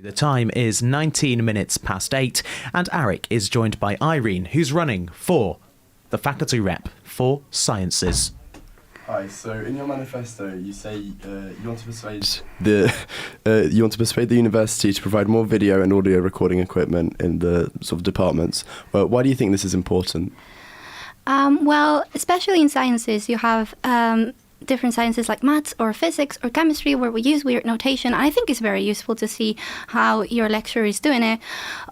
The time is 19 minutes past 8 and Arek is joined by Irene, who's running for the faculty rep for sciences. Hi, so in your manifesto you say you want to persuade the university to provide more video and audio recording equipment in the sort of departments. Why do you think this is important? Well, especially in sciences, you have different sciences like maths or physics or chemistry where we use weird notation. I think it's very useful to see how your lecturer is doing it.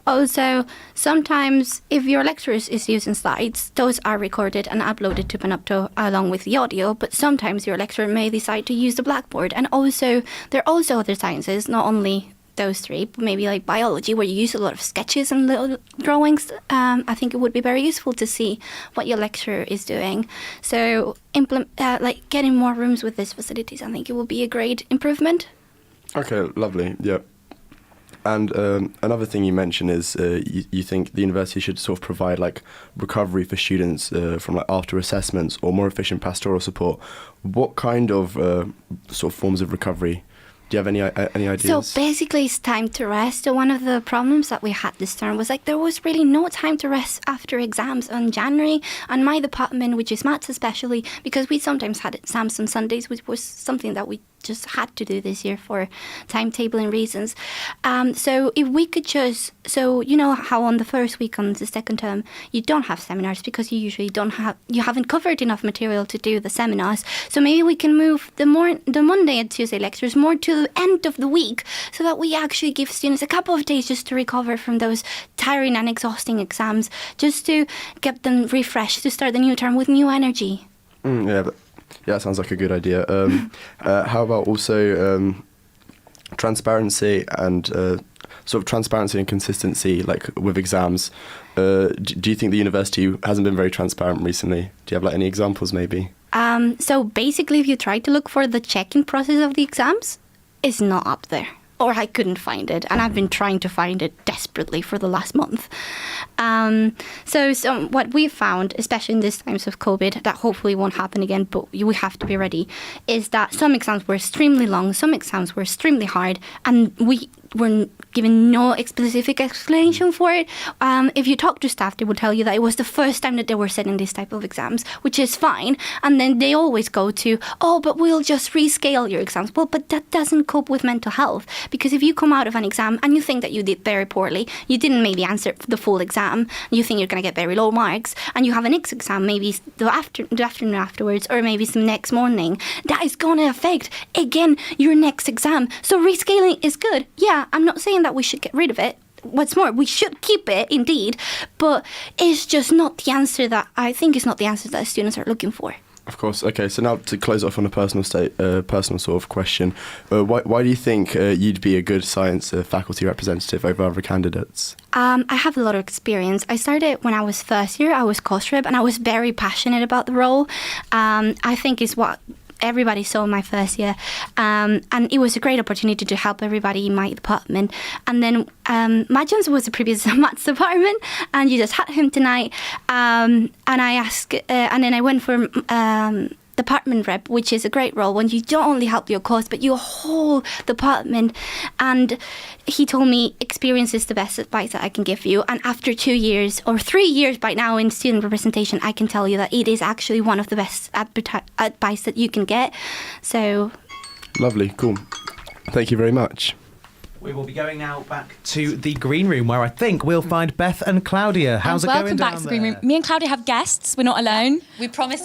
Also, sometimes if your lecturer is using slides, those are recorded and uploaded to Panopto along with the audio, but sometimes your lecturer may decide to use the blackboard. And also, there are also other sciences, not only those three, but maybe like biology, where you use a lot of sketches and little drawings. I think it would be very useful to see what your lecturer is doing. So like getting more rooms with these facilities, I think it will be a great improvement. Okay, lovely. Yeah. And another thing you mentioned is you think the university should sort of provide like recovery for students from like after assessments or more efficient pastoral support. What kind of sort of forms of recovery? Do you have any ideas? So basically it's time to rest. So one of the problems that we had this term was like there was really no time to rest after exams in January. And my department, which is maths especially, because we sometimes had exams on Sundays, which was something that we just had to do this year for timetabling reasons. So if we could just, so you know how on the first week on the second term you don't have seminars because you usually you haven't covered enough material to do the seminars. So maybe we can move the Monday and Tuesday lectures more to the end of the week so that we actually give students a couple of days just to recover from those tiring and exhausting exams, just to get them refreshed to start the new term with new energy. Yeah, that sounds like a good idea. How about also transparency and sort of transparency and consistency, like with exams? Do you think the university hasn't been very transparent recently? Do you have like any examples maybe? So basically, if you try to look for the check-in process of the exams, it's not up there. Or I couldn't find it, and I've been trying to find it desperately for the last month. So what we found, especially in these times of COVID, that hopefully won't happen again, but we have to be ready, is that some exams were extremely long, some exams were extremely hard, and we were given no specific explanation for it. If you talk to staff, they will tell you that it was the first time that they were setting this type of exams, which is fine. And then they always go to, oh, but we'll just rescale your exams. Well, but that doesn't cope with mental health. Because if you come out of an exam and you think that you did very poorly, you didn't maybe answer the full exam, you think you're going to get very low marks, and you have an next exam maybe the afternoon afterwards, or maybe some next morning, that is going to affect, again, your next exam. So rescaling is good. Yeah, I'm not saying that we should get rid of it. What's more, we should keep it, indeed, but it's just not the answer that I think is not the answer that students are looking for. Of course. Okay, so now to close off on a personal sort of question, why do you think you'd be a good science faculty representative over other candidates? I have a lot of experience. I started when I was first year. I was course rep, and I was very passionate about the role. I think it's what everybody saw in my first year, and it was a great opportunity to help everybody in my department. And then Majon's was the previous maths department, and you just had him tonight, and I asked, and then I went for department rep, which is a great role when you don't only help your course but your whole department. And he told me experience is the best advice that I can give you, and after 2 years or 3 years by now in student representation, I can tell you that it is actually one of the best advice that you can get. So lovely. Cool. Thank you very much. We will be going now back to the green room, where I think we'll find Beth and Claudia. How's it going down there? Welcome back to the green room. Me and Claudia have guests. We're not alone. We promised